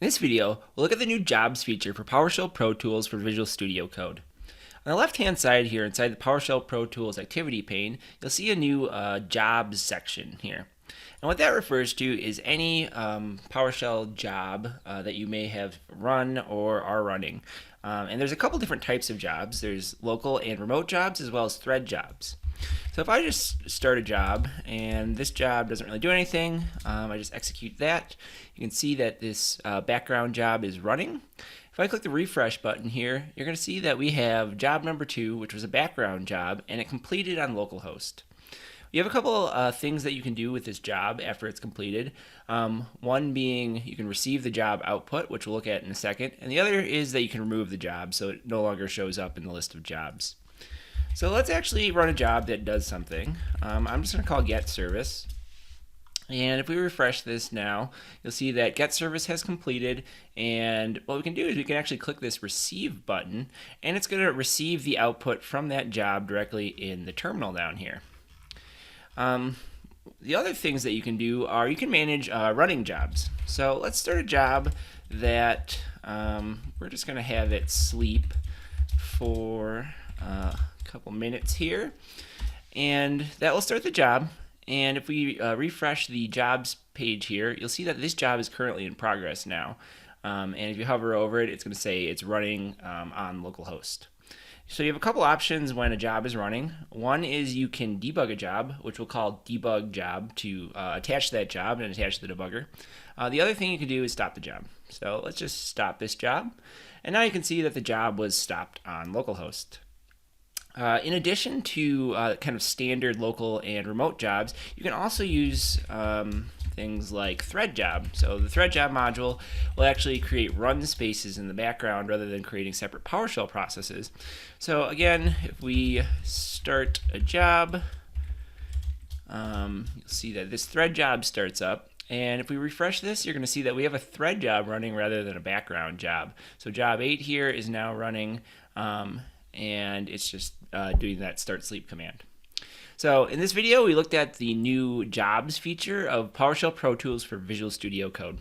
In this video, we'll look at the new Jobs feature for PowerShell Pro Tools for Visual Studio Code. On the left-hand side here, inside the PowerShell Pro Tools activity pane, you'll see a new Jobs section here. And what that refers to is any PowerShell job that you may have run or are running. And there's a couple different types of jobs. There's local and remote jobs as well as thread jobs. So if I just start a job and this job doesn't really do anything, I just execute that. You can see that this background job is running. If I click the refresh button here, you're going to see that we have job number 2, which was a background job, and it completed on localhost. You have a couple things that you can do with this job after it's completed. One being you can receive the job output, which we'll look at in a second, and the other is that you can remove the job so it no longer shows up in the list of jobs. So let's actually run a job that does something. I'm just going to call get service. And if we refresh this now, you'll see that get service has completed, and what we can do is we can actually click this receive button, and it's going to receive the output from that job directly in the terminal down here. The other things that you can do are you can manage running jobs. So let's start a job that we're just going to have it sleep for a couple minutes here, and that will start the job. And if we refresh the jobs page here, you'll see that this job is currently in progress now. And if you hover over it, it's going to say it's running on localhost. So you have a couple options when a job is running. One is you can debug a job, which we'll call debug job, to attach that job and attach the debugger. The other thing you can do is stop the job. So let's just stop this job. And now you can see that the job was stopped on localhost. In addition to kind of standard local and remote jobs, you can also use things like thread job. So the thread job module will actually create run spaces in the background rather than creating separate PowerShell processes. So again, if we start a job, you'll see that this thread job starts up. And if we refresh this, you're going to see that we have a thread job running rather than a background job. So job 8 here is now running, and it's just doing that start sleep command. So in this video, we looked at the new Jobs feature of PowerShell Pro Tools for Visual Studio Code.